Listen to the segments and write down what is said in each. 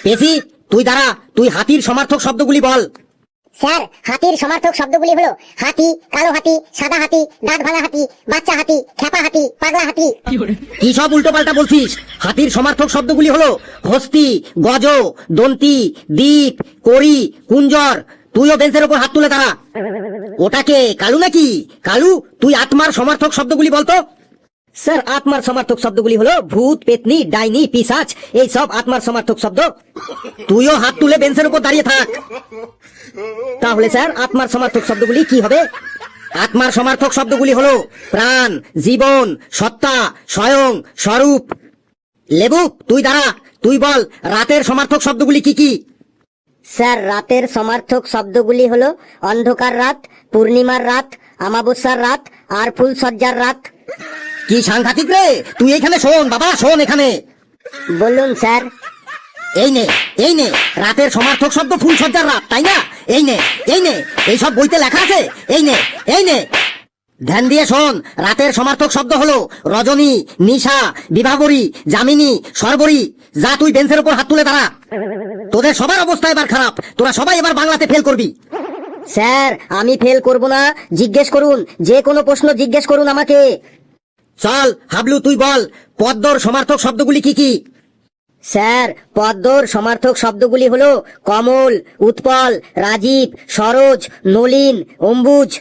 পেশি তুই দাঁড়া, তুই হাতির সমার্থক শব্দগুলি বল। স্যার, হাতির সমার্থক শব্দগুলি হলো হাতি, কালো হাতি, সাদা হাতি, দাঁত ভাঙা হাতি, বাচ্চা হাতি, খেপা হাতি, পাগলা হাতি। কি সব উল্টো পাল্টা বলছিস? হাতির সমার্থক শব্দগুলি হলো হস্তি, গজ, দন্তি, দ্বীপ, করি, কুঞ্জর। তুইও বেঞ্চের উপর হাত তুলে দাঁড়া। ওটাকে কালু নাকি? কালু, তুই আত্মার সমার্থক শব্দগুলি বলতো। স্যার, আত্মার সমার্থক শব্দগুলি হলো ভূত, পেতনি, ডাইনি, পিশাচ, এই সব আত্মার সমার্থক শব্দ। তুইও হাত তুলে বেঞ্চের উপর দাঁড়িয়ে থাক। তাহলে স্যার, আত্মার সমার্থক শব্দগুলি কি হবে? আত্মার সমার্থক শব্দগুলি হলো প্রাণ, জীবন, সত্তা, স্বয়ং, স্বরূপ। লেবু, তুই দাঁড়া, তুই বল রাতের সমার্থক শব্দগুলি কি কি? স্যার, রাতের সমার্থক শব্দগুলি হলো অন্ধকার রাত, পূর্ণিমার রাত, অমাবস্যার রাত আর ফুলসজ্জার রাত। কি সাংঘাতিক রে! তুই এখানে শোন বাবা, শোন এখানে। বলুন স্যার। এই নে, এই নে, রাতের সমার্থক শব্দ ফুলসজ্জার রাত, তাই না? এই নে, এই নে, এই সব বইতে লেখা আছে। এই নে, এই নে, ধ্যান দিয়ে শোন। রাতের সমার্থক শব্দ হলো রজনী, নিশা, বিভাবরী, যামিনী, সর্বরী। যা, তুই বেঞ্চের উপর হাত তুলে দাঁড়া। তোদের সবার অবস্থা এবার খারাপ, তোরা সবাই এবার বাংলাতে ফেল করবি। স্যার, আমি ফেল করব না, জিজ্ঞেস করুন, যে কোনো প্রশ্ন জিজ্ঞেস করুন আমাকে। চল হাবলু, তুই বল পদ্মর সমার্থক শব্দগুলি কি কি? স্যার, পদ্মর সমার্থক শব্দগুলি হলো কমল, উৎপল, রাজীব, সরোজ, নলিন, অম্বুজ।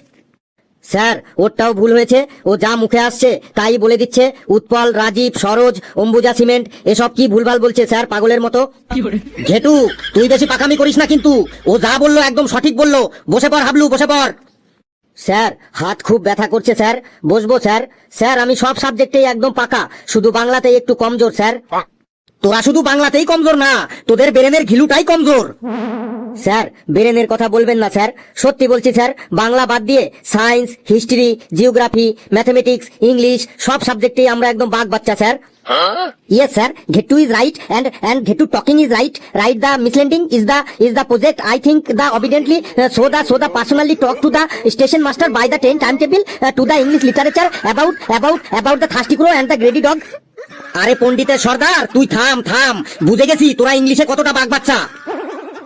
স্যার, ওরটাও ভুল হয়েছে। ও যা মুখে আসছে তাই বলে দিচ্ছে। উৎপল, রাজীব, সরোজ, অম্বুজা সিমেন্ট, এসব কি ভুলভাল বলছে স্যার, পাগলের মতো। ঘেটু, তুই বেশি পাকামি করিস না কিন্তু। ও যা বললো একদম সঠিক বললো। বসে পড় হাবলু, বসে পড়। স্যার, হাত খুব ব্যথা করছে স্যার। বসবো স্যার? স্যার, আমি সব সাবজেক্টেই একদম পাকা, শুধু বাংলাতেই একটু কমজোর স্যার। তোরা শুধু বাংলাতেই কমজোর না, তোদের ব্রেনের ঘিলুটাই কমজোর। স্যার, ব্রেনের কথা বলবেন না স্যার, সত্যি বলছি স্যার। বাংলা বাদ দিয়ে science, history, geography, mathematics, English সব সাবজেক্টেই আমরা একদম বাঘ বাচ্চা sir. Yes sir, Ghetto is right and Ghetto talking is right. Right, the misleading is the project. I think the obediently so the personally talk to the station master by the 10 timetable to the English literature about the thirsty crow and the greedy dog. আরে পণ্ডিতের সর্দার, তুই থাম থাম, বুঝে গেছি তোরা ইংলিশে কতটা বাঘ বাচ্চা।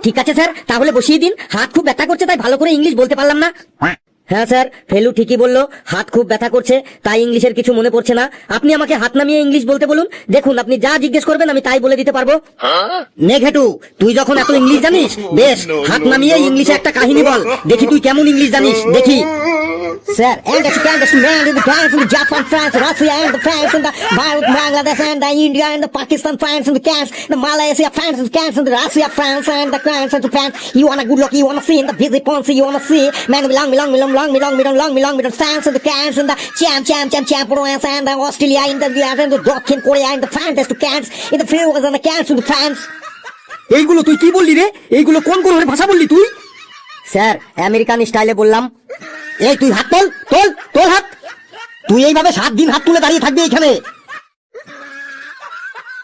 ঠিক আছে স্যার, তাহলে বসিয়ে দিন। হাত খুব ব্যথা করছে তাই ভালো করে ইংলিশ বলতে পারলাম না। হ্যাঁ স্যার, ফেলু ঠিকই বললো, হাত খুব ব্যথা করছে তাই ইংলিশের কিছু মনে পড়ছে না। আপনি আমাকে হাত নামিয়ে ইংলিশ বলতে বলুন, দেখুন আপনি যা জিজ্ঞেস করবেন আমি তাই বলে দিতে পারবো। নে ঘেটু, তুই যখন এত ইংলিশ জানিস, বেশ হাত নামিয়ে ইংলিশে একটা কাহিনী বল, দেখি তুই কেমন ইংলিশ জানিস, দেখি। Sir, and the man in the France and the Japan, France, Russia and the France and the Bangladesh and the India and the Pakistan, France and the cans, the Malaysia, France and the cans and the Russia, France and the cans and the France. You wanna good look, you wanna see in the busy poncy, you wanna see man belong, France and the cans and the champ, France and the Australia in the and the Dotkin Korea and the fantastic cans in the Fielders and the cans and the France. এইগুলো তুই কি বললি রে? এইগুলো কোন কোন ভাষা বললি তুই? স্যার, আমেরিকান স্টাইলে বললাম। এই তুই হাত তোল, তোল তোল হাত। তুই এইভাবে 7 দিন হাত তুলে দাঁড়িয়ে থাকবি এখানে।